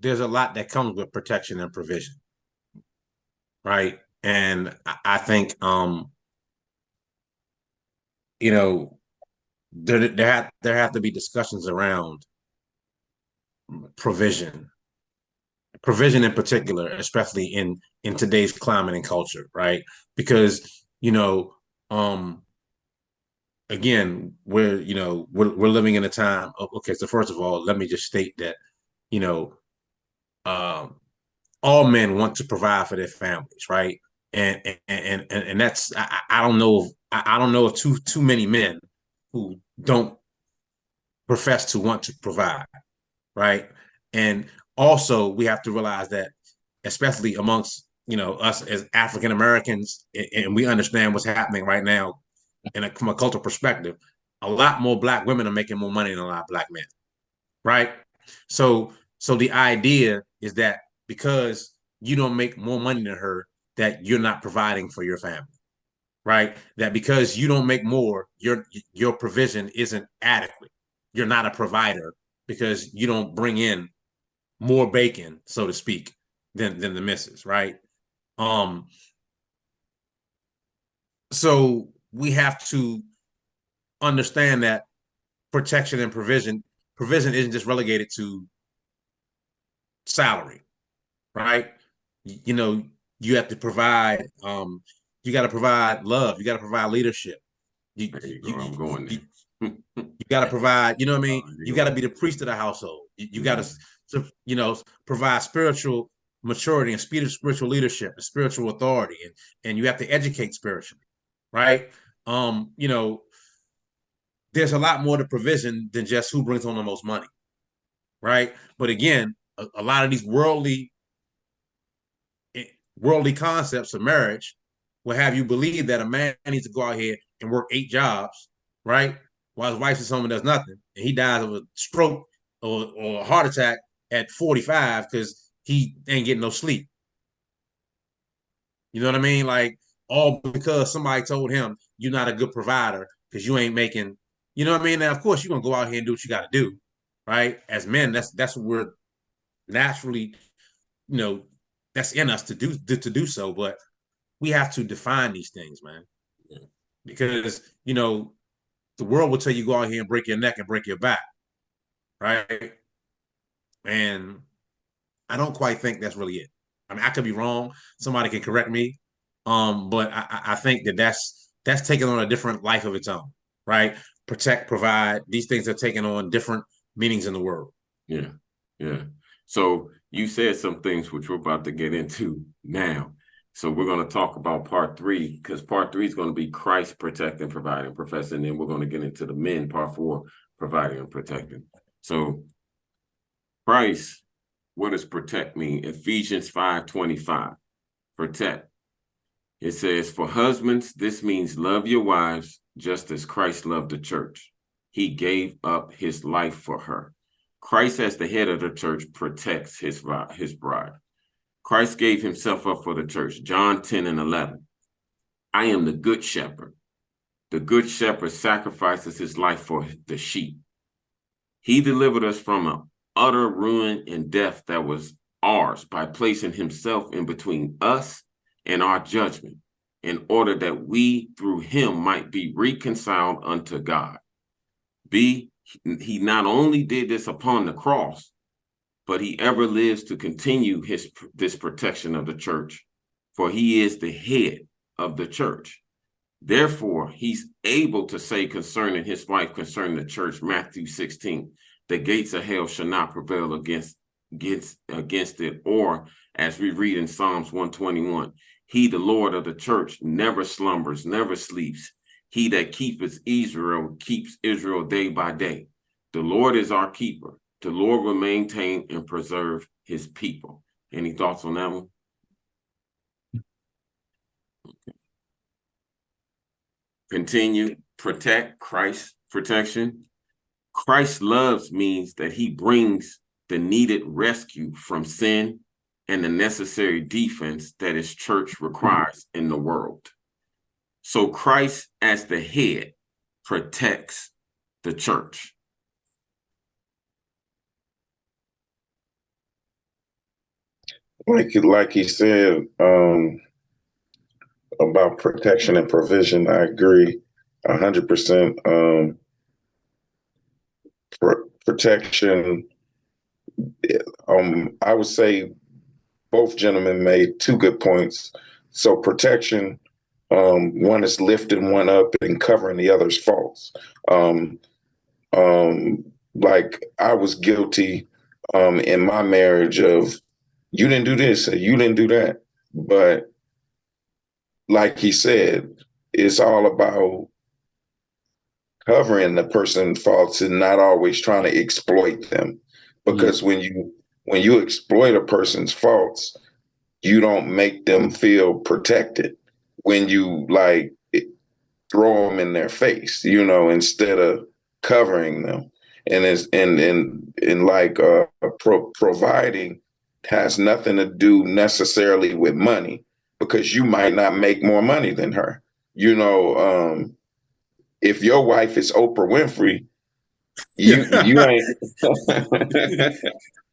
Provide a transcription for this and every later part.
there's a lot that comes with protection and provision, right? And I think you know, there have to be discussions around provision, provision in particular, especially in today's climate and culture, right? Because um, again, we're living in a time. Okay, so first of all, let me just state that you know um, all men want to provide for their families, right? And that's I don't know if, I don't know of too many men who don't profess to want to provide, right? And also we have to realize that, especially amongst us as African Americans, and we understand what's happening right now, from a cultural perspective, a lot more Black women are making more money than a lot of Black men, right? So the idea is that because you don't make more money than her, that you're not providing for your family, right? That because you don't make more, your provision isn't adequate. You're not a provider because you don't bring in more bacon, so to speak, than the missus, right? Um, so we have to understand that protection and provision isn't just relegated to salary, right? You know, you have to provide. You got to provide love. You got to provide leadership. You There you go. you I'm going you, there. you got to provide. You know what I mean? You You got to go. be the priest of the household. You got Mhm. to provide spiritual maturity and speed of spiritual leadership and spiritual authority, and you have to educate spiritually, right? You know, there's a lot more to provision than just who brings home the most money, right? But again, a lot of these worldly concepts of marriage will have you believe that a man needs to go out here and work 8 jobs, right? While his wife is home and does nothing, and he dies of a stroke or a heart attack at 45 because he ain't getting no sleep. You know what I mean? Like, all because somebody told him you're not a good provider because you ain't making. You know what I mean? Now, of course, you're gonna go out here and do what you got to do, right? As men, that's what we're naturally, you know, that's in us to do so. But we have to define these things, man, Yeah. because the world will tell you go out here and break your neck and break your back, right? And I don't quite think that's really it. I mean, I could be wrong. Somebody can correct me. But I think that's taking on a different life of its own, right? Protect, provide. These things are taking on different meanings in the world. Yeah. Yeah. So you said some things which we're about to get into now. So we're going to talk about part 3, because part 3 is going to be Christ protecting, providing, professing. And then we're going to get into the men, part 4, providing and protecting. So Christ, what does protect mean? Ephesians 5:25, protect. It says, for husbands, this means love your wives just as Christ loved the church. He gave up his life for her. Christ, as the head of the church, protects his bride. Christ gave himself up for the church. John 10:11. I am the good shepherd. The good shepherd sacrifices his life for the sheep. He delivered us from an utter ruin and death that was ours by placing himself in between us and our judgment, in order that we through him might be reconciled unto God. B, he not only did this upon the cross, but he ever lives to continue this protection of the church, for he is the head of the church. Therefore, he's able to say concerning his wife, concerning the church, Matthew 16, the gates of hell shall not prevail against it. Or, as we read in Psalms 121, he, the Lord of the church, never slumbers, never sleeps. He that keepeth Israel keeps Israel day by day. The Lord is our keeper. The Lord will maintain and preserve his people. Any thoughts on that one? Continue, protect, Christ protection. Christ loves means that he brings the needed rescue from sin and the necessary defense that his church requires in the world. So Christ, as the head, protects the church. like he said, about protection and provision, I agree 100%. Protection, I would say both gentlemen made two good points. So protection, one is lifting one up and covering the other's faults. Um, like I was guilty in my marriage of you didn't do this or you didn't do that. But like he said, it's all about covering the person's faults and not always trying to exploit them. Because when you exploit a person's faults, you don't make them feel protected. When you like throw them in their face, instead of covering them. And it's and like providing has nothing to do necessarily with money because you might not make more money than her. If your wife is Oprah Winfrey, you ain't.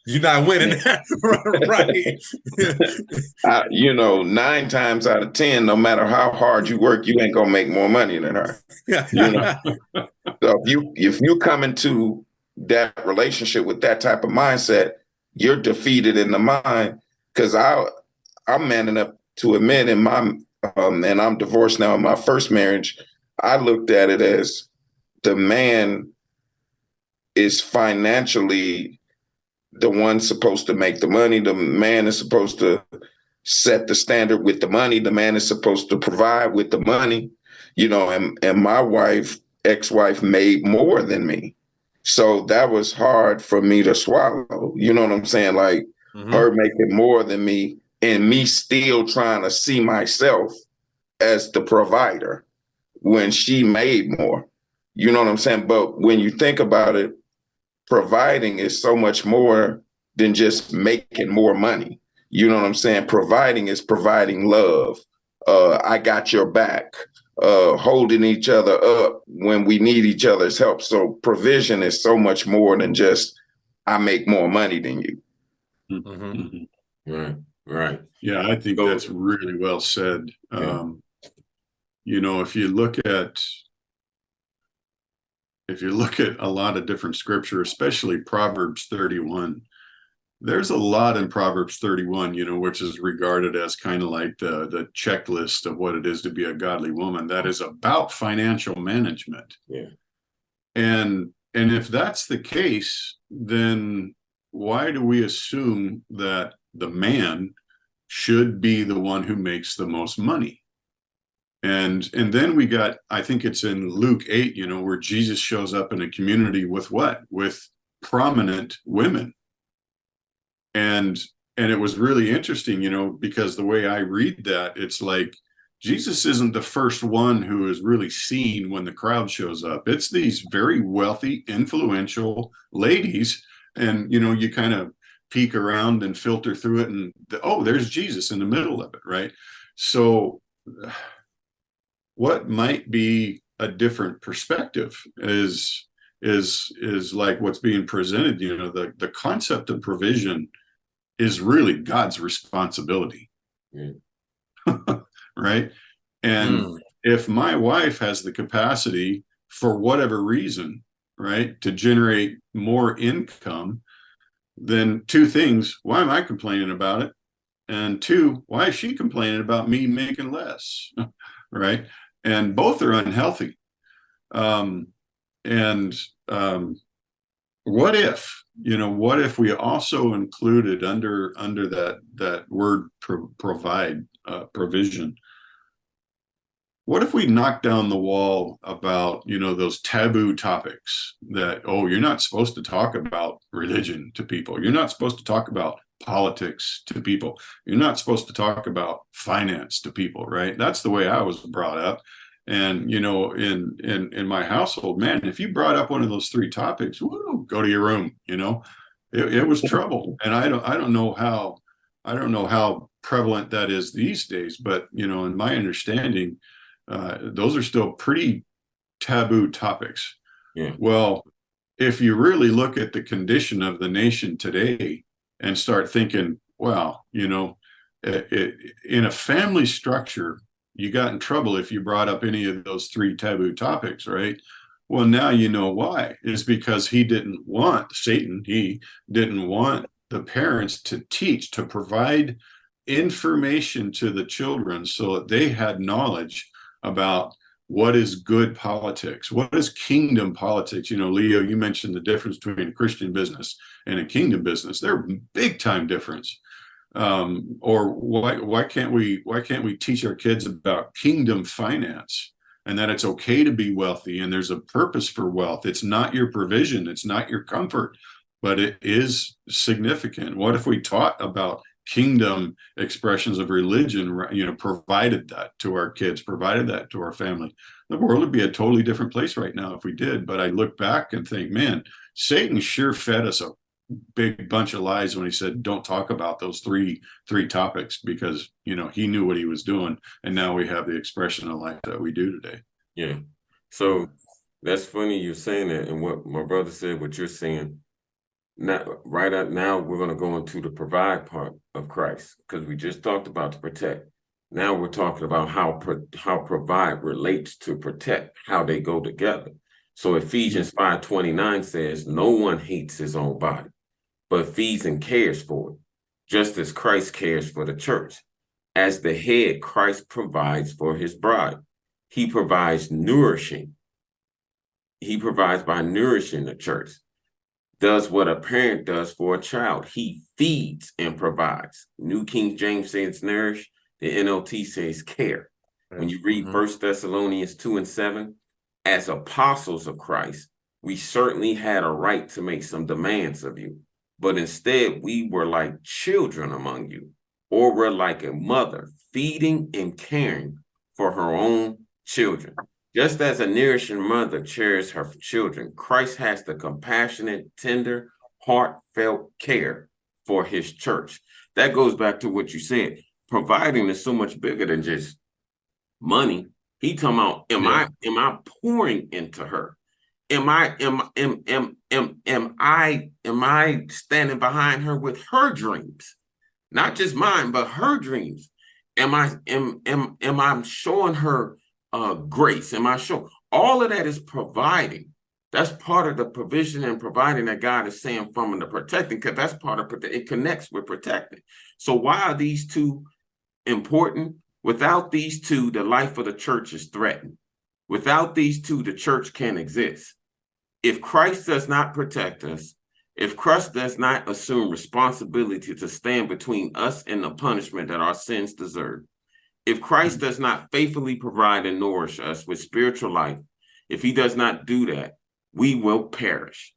You're not winning that, right? 9 times out of 10, no matter how hard you work, you ain't gonna make more money than her. You know, so if you come into that relationship with that type of mindset, you're defeated in the mind. Because I'm man enough to admit in my and I'm divorced now. In my first marriage, I looked at it as the man is financially the one supposed to make the money. The man is supposed to set the standard with the money. The man is supposed to provide with the money, and my ex-wife made more than me. So that was hard for me to swallow. You know what I'm saying? Like her making more than me and me still trying to see myself as the provider when she made more. You know what I'm saying? But when you think about it, providing is so much more than just making more money. You know what I'm saying? Providing is providing love. I got your back. Holding each other up when we need each other's help. So provision is so much more than just I make more money than you. Right, right. Yeah, I think that's really well said. Yeah. If you look at a lot of different scripture, especially Proverbs 31, there's a lot in Proverbs 31, which is regarded as kind of like the checklist of what it is to be a godly woman. That is about financial management. Yeah. And if that's the case, then why do we assume that the man should be the one who makes the most money? And then we got, I think it's in Luke 8, where Jesus shows up in a community with what? With prominent women. And it was really interesting, because the way I read that, it's like Jesus isn't the first one who is really seen when the crowd shows up. It's these very wealthy, influential ladies. And, you kind of peek around and filter through it and, there's Jesus in the middle of it, right? So what might be a different perspective is like what's being presented. The concept of provision is really God's responsibility. Right? And if my wife has the capacity for whatever reason, right, to generate more income, then two things: why am I complaining about it? And two, why is she complaining about me making less? Right? And both are unhealthy. What if we also included under that word provide, provision? What if we knock down the wall about, those taboo topics that, you're not supposed to talk about religion to people. You're not supposed to talk about politics to people. You're not supposed to talk about finance to people, right? That's the way I was brought up. And, in my household, man, if you brought up one of those three topics, go to your room, it was trouble. And I don't know how prevalent that is these days, but, in my understanding, those are still pretty taboo topics. Yeah. Well, if you really look at the condition of the nation today and start thinking, well, in a family structure, you got in trouble if you brought up any of those three taboo topics, right? Well, now you know why. It's because he didn't want the parents to teach, to provide information to the children so that they had knowledge about what is good politics, what is kingdom politics. Leo, you mentioned the difference between a Christian business and a kingdom business. They're a big time difference. Or why can't we teach our kids about kingdom finance, and that it's okay to be wealthy and there's a purpose for wealth? It's not your provision, it's not your comfort, but it is significant. What if we taught about kingdom expressions of religion, provided that to our kids, provided that to our family? The world would be a totally different place right now if we did. But I look back and think, man, Satan sure fed us a big bunch of lies when he said don't talk about those three topics, because he knew what he was doing, and now we have the expression of life that we do today. Yeah. So that's funny you're saying that, and what my brother said, what you're saying. Now, right up now, we're going to go into the provide part of Christ, because we just talked about to protect. Now we're talking about how provide relates to protect, how they go together. So Ephesians 5:29 says, no one hates his own body, but feeds and cares for it, just as Christ cares for the church. As the head, Christ provides for his bride. He provides nourishing. He provides by nourishing the church. Does what a parent does for a child. He feeds and provides. New King James says nourish. The NLT says care. When you read 1 Thessalonians 2:7, as apostles of Christ, we certainly had a right to make some demands of you, but instead we were like children among you, or were like a mother feeding and caring for her own children. Just as a nourishing mother cherishes her children, Christ has the compassionate, tender, heartfelt care for his church. That goes back to what you said. Providing is so much bigger than just money. He talking about, am I pouring into her? Am I standing behind her with her dreams? Not just mine, but her dreams. Am I showing her grace? Am I showing? All of that is providing. That's part of the provision and providing that God is saying from the protecting, because that's part of it, connects with protecting. So why are these two important? Without these two, the life of the church is threatened. Without these two, the church can't exist. If Christ does not protect us, if Christ does not assume responsibility to stand between us and the punishment that our sins deserve, if Christ does not faithfully provide and nourish us with spiritual life, if he does not do that, we will perish.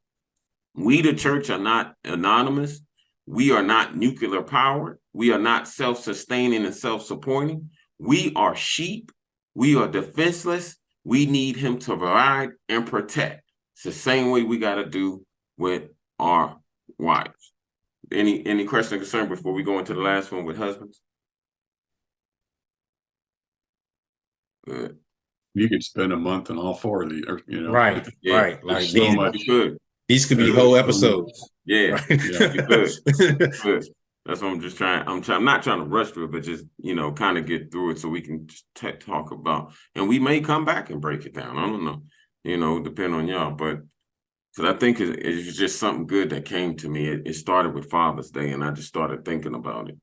We, the church, are not anonymous. We are not nuclear powered. We are not self-sustaining and self-supporting. We are sheep. We are defenseless. We need him to provide and protect. It's the same way we got to do with our wives. Any question or concern before we go into the last one with husbands? Good. You could spend a month on all four of these, Right. Yeah. Right. Like so much. These could be whole episodes. Yeah. Right? You could. Good. That's what I'm just trying. I'm not trying to rush through it, but just, kind of get through it so we can just talk about, and we may come back and break it down. I don't know, depend on y'all, but because I think it's just something good that came to me. It started with Father's Day, and I just started thinking about it,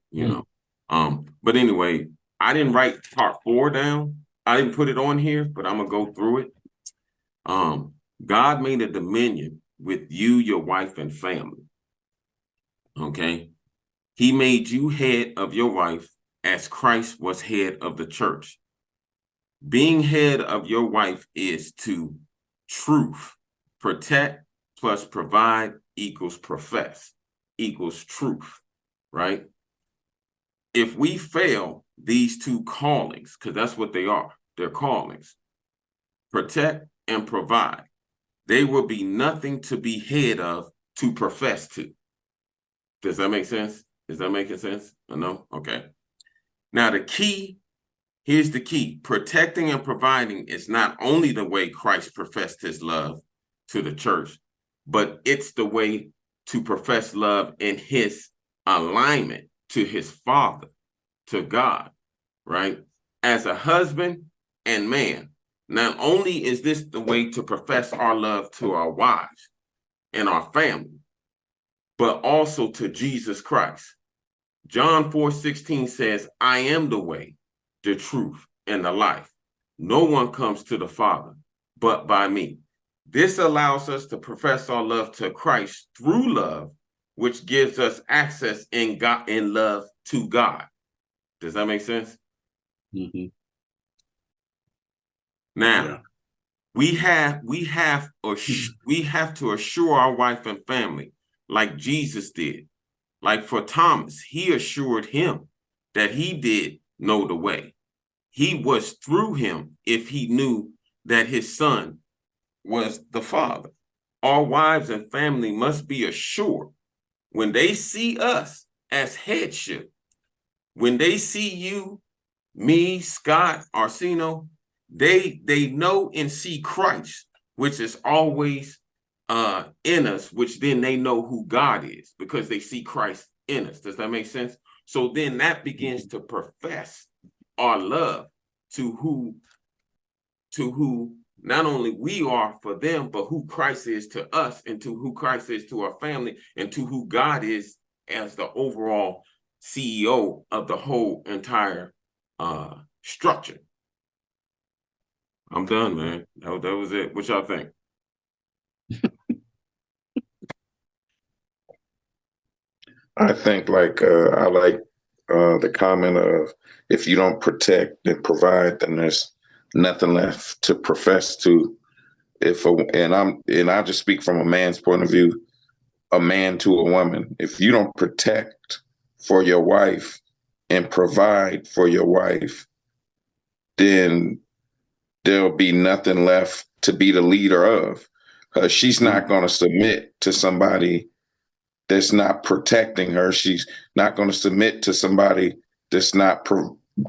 But anyway, I didn't write part 4 down. I didn't put it on here, but I'm gonna go through it. God made a dominion with you, your wife, and family. Okay. He made you head of your wife as Christ was head of the church. Being head of your wife is to truth. Protect plus provide equals profess equals truth, right? If we fail these two callings, because that's what they are, they're callings, protect and provide, they will be nothing to be head of to profess to. Does that make sense? Is that making sense? Or no? Okay. Now here's the key. Protecting and providing is not only the way Christ professed his love to the church, but it's the way to profess love in his alignment to his Father, to God, right? As a husband and man. Not only is this the way to profess our love to our wives and our family, but also to Jesus Christ. John 4:16 says, I am the way, the truth, and the life. No one comes to the Father but by me. This allows us to profess our love to Christ through love, which gives us access in God, in love to God. Does that make sense? Mm-hmm. Now, Yeah. we have to assure our wife and family like Jesus did. Like for Thomas, he assured him that he did know the way. He was through him if he knew that his son was the Father. Our wives and family must be assured when they see us as headship, when they see you, me, Scott, Arsino, they know and see Christ, which is always in us, which then they know who God is because they see Christ in us. Does that make sense? So then that begins to profess our love to who not only we are for them, but who Christ is to us, and to who Christ is to our family, and to who God is as the overall CEO of the whole entire structure. I'm done, man. That was it. What y'all think? I think I like the comment of, if you don't protect and provide, then there's nothing left to profess to. And I just speak from a man's point of view, a man to a woman. If you don't protect for your wife and provide for your wife, then there'll be nothing left to be the leader of. She's not going to submit to somebody that's not protecting her. She's not going to submit to somebody that's not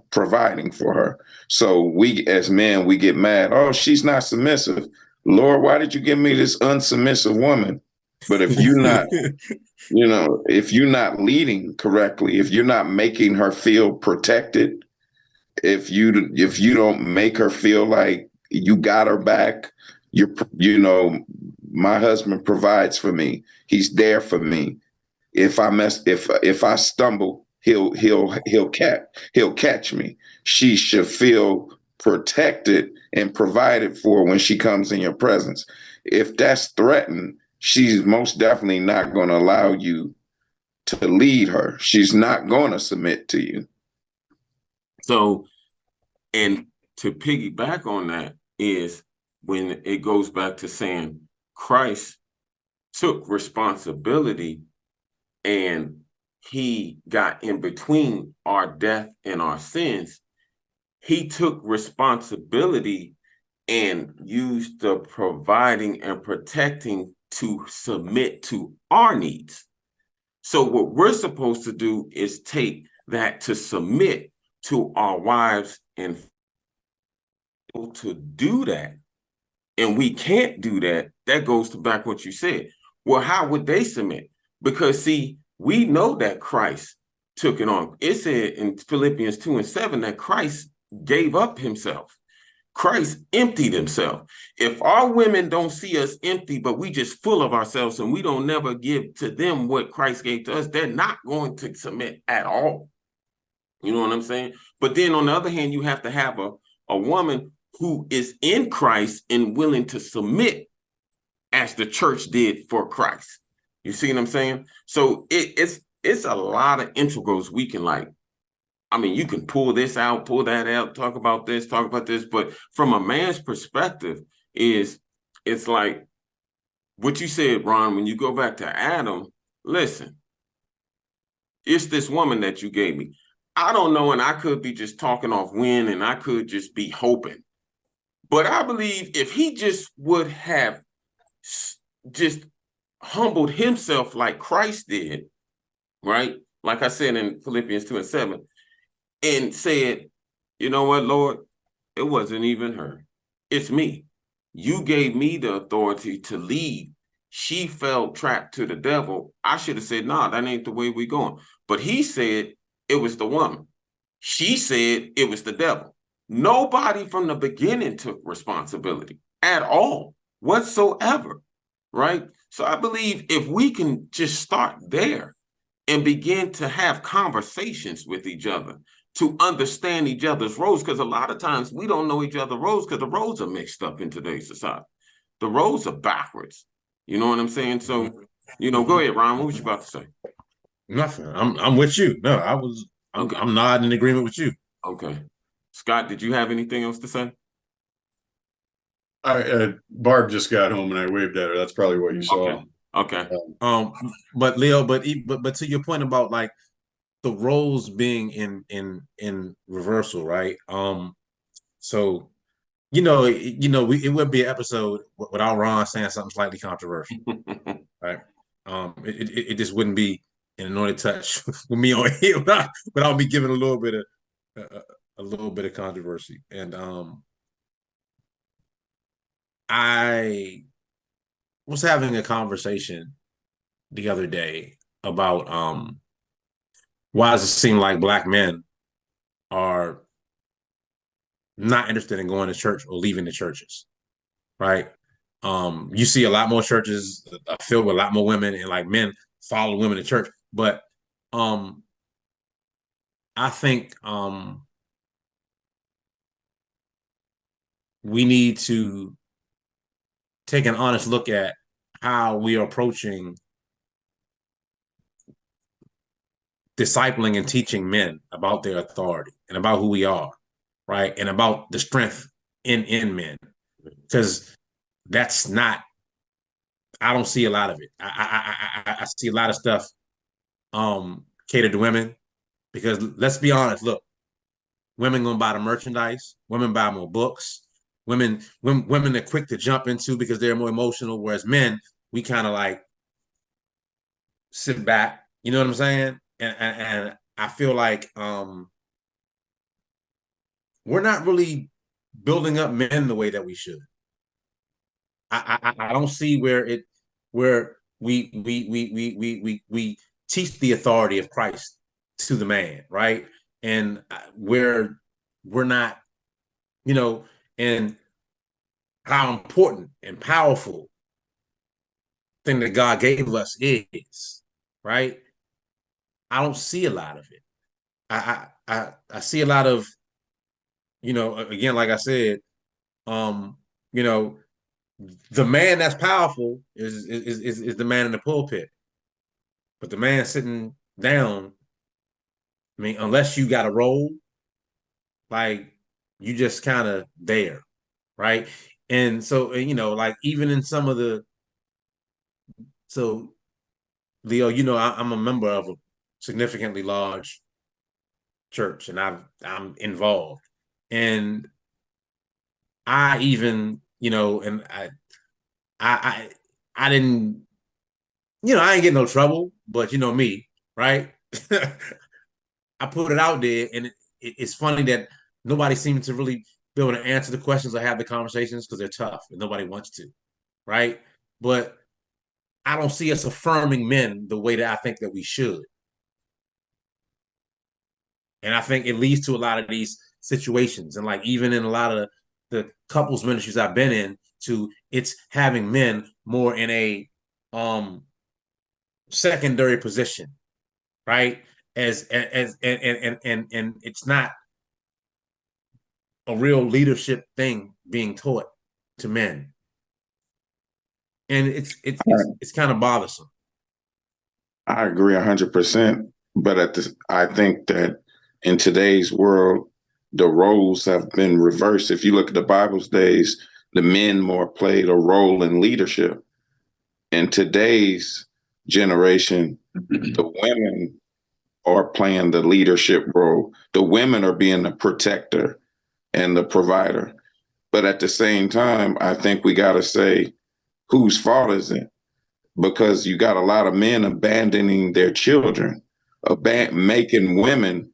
providing for her. So we, as men, we get mad. Oh, she's not submissive. Lord, why did you give me this unsubmissive woman? But if you're not, if you're not leading correctly, if you're not making her feel protected, if you don't make her feel like you got her back, my husband provides for me. He's there for me. If I stumble, he'll catch me. She should feel protected and provided for when she comes in your presence. If that's threatened, she's most definitely not going to allow you to lead her. She's not going to submit to you. So, and to piggyback on that is when it goes back to saying Christ took responsibility and he got in between our death and our sins. He took responsibility and used the providing and protecting to submit to our needs. So what we're supposed to do is take that to submit to our wives and to do that. And we can't do that. That goes to back what you said. Well, how would they submit? Because see, we know that Christ took it on. It said in Philippians 2:7 that Christ gave up himself. Christ emptied himself. If our women don't see us empty, but we just full of ourselves and we don't never give to them what Christ gave to us, they're not going to submit at all. You know what I'm saying? But then on the other hand, you have to have a woman who is in Christ and willing to submit as the church did for Christ. You see what I'm saying? So it's a lot of integrals we can you can pull this out, pull that out, talk about this, but from a man's perspective it's like what you said, Ron, when you go back to Adam, listen, it's this woman that you gave me. I don't know, and I could be just talking off wind and I could just be hoping. But I believe if he just would have just humbled himself like Christ did, right? Like I said in Philippians 2:7, and said, you know what, Lord, it wasn't even her. It's me. You gave me the authority to lead. She fell trapped to the devil. I should have said, nah, that ain't the way we're going. But he said, it was the woman. She said it was the devil. Nobody from the beginning took responsibility at all, whatsoever, right? So I believe if we can just start there and begin to have conversations with each other, to understand each other's roles, because a lot of times we don't know each other's roles because the roles are mixed up in today's society. The roles are backwards. You know what I'm saying? So, go ahead, Ron. What was you about to say? Nothing. I'm with you. No, I'm not in agreement with you. Okay. Scott, did you have anything else to say? Barb just got home and I waved at her. That's probably what you saw. Okay. But Leo, but to your point about like the roles being in reversal, right? So it would be an episode without Ron saying something slightly controversial, right? It just wouldn't be an anointed touch with me on here without me giving a little bit of controversy. And I was having a conversation the other day about why does it seem like Black men are not interested in going to church or leaving the churches, right? You see a lot more churches filled with a lot more women, and like men follow women to church. But I think we need to take an honest look at how we are approaching discipling and teaching men about their authority and about who we are, right? And about the strength in men. Because that's not, I don't see a lot of it. I see a lot of stuff catered to women, because let's be honest, look, women gonna buy the merchandise, women buy more books, women are quick to jump into because they're more emotional, whereas men, we kind of like sit back, you know what I'm saying? And I feel like we're not really building up men the way that we should. I don't see where we teach the authority of Christ to the man, right? And we're not, and how important and powerful thing that God gave us is, right? I don't see a lot of it. I see a lot of, again, like I said, you know, the man that's powerful is the man in the pulpit, but the man sitting down, I mean, unless you got a role, like you just kind of there, right? And so, like even in some of so Leo, I'm a member of a significantly large church, and I'm involved, and I even, and I I didn't, I ain't getting no trouble, but me, right? I put it out there, and it's funny that nobody seems to really be able to answer the questions or have the conversations because they're tough and nobody wants to, right? But I don't see us affirming men the way that I think that we should. And I think it leads to a lot of these situations. And like even in a lot of the couples ministries I've been in, it's having men more in a secondary position, right? And it's not a real leadership thing being taught to men. And it's kind of bothersome. I agree 100%. But I think that in today's world, the roles have been reversed. If you look at the Bible's days, the men more played a role in leadership. In today's generation, the women are playing the leadership role. The women are being the protector and the provider. But at the same time, I think we got to say, whose fault is it? Because you got a lot of men abandoning their children, making women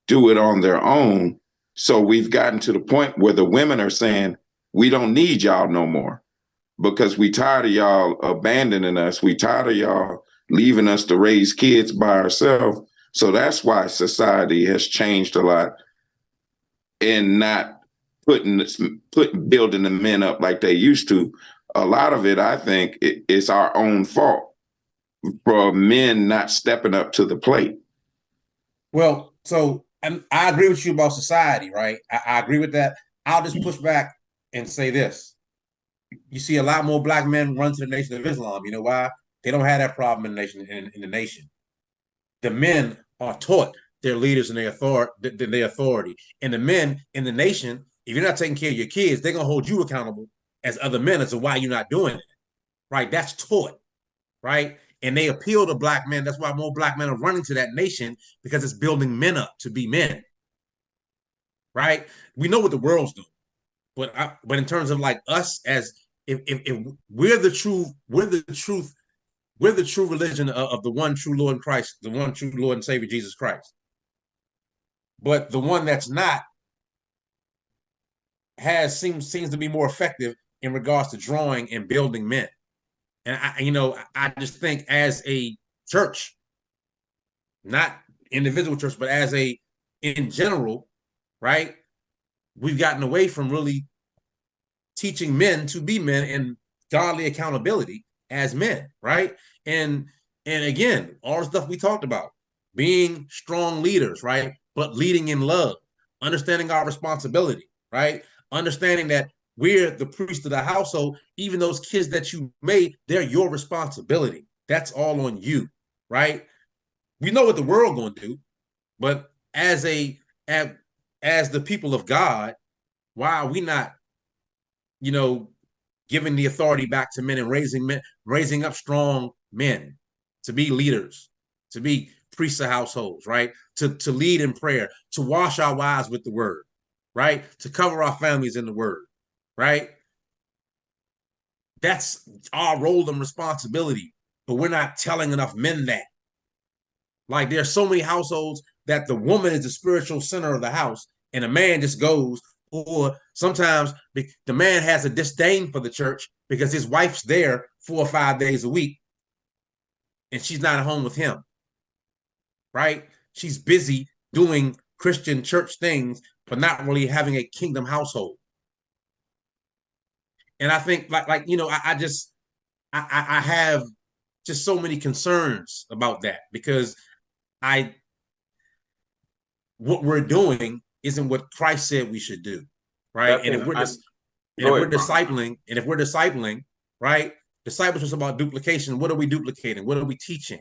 do it on their own. So we've gotten to the point where the women are saying, we don't need y'all no more because we tired of y'all abandoning us. We tired of y'all leaving us to raise kids by ourselves. So that's why society has changed a lot in not building the men up like they used to. A lot of it, I think, is our own fault for men not stepping up to the plate. Well, so and I agree with you about society, right? I agree with that. I'll just push back and say this. You see a lot more black men run to the Nation of Islam. You know why? They don't have that problem in the nation. In the nation, the men are taught their leaders and their authority. And the men in the nation, if you're not taking care of your kids, they're gonna hold you accountable as other men as to why you're not doing it. Right? That's taught, right? And they appeal to black men. That's why more black men are running to that nation, because it's building men up to be men. Right? We know what the world's doing. But in terms of like us, as if we're the truth, we're the true religion of the one true Lord in Christ, the one true Lord and Savior Jesus Christ. But the one that's not seems to be more effective in regards to drawing and building men. And I just think as a church, not individual church, but as a in general, right? We've gotten away from really teaching men to be men and godly accountability as men, right? And again, all the stuff we talked about, being strong leaders, right? But leading in love, understanding our responsibility, right? Understanding that we're the priest of the household. Even those kids that you made, they're your responsibility. That's all on you, right? We know what the world gonna do, but as the people of God, why are we not, giving the authority back to men and raising up strong men to be leaders, to be priests of households, right? To lead in prayer, to wash our wives with the word, right? To cover our families in the word, right? That's our role and responsibility, but we're not telling enough men that. Like, there's so many households that the woman is the spiritual center of the house and the man just goes, or sometimes the man has a disdain for the church because his wife's there 4 or 5 days a week and she's not at home with him, right? She's busy doing Christian church things, but not really having a kingdom household. And I think I have just so many concerns about that, because what we're doing isn't what Christ said we should do, right? And if we're discipling, right? Discipleship is about duplication. What are we duplicating? What are we teaching,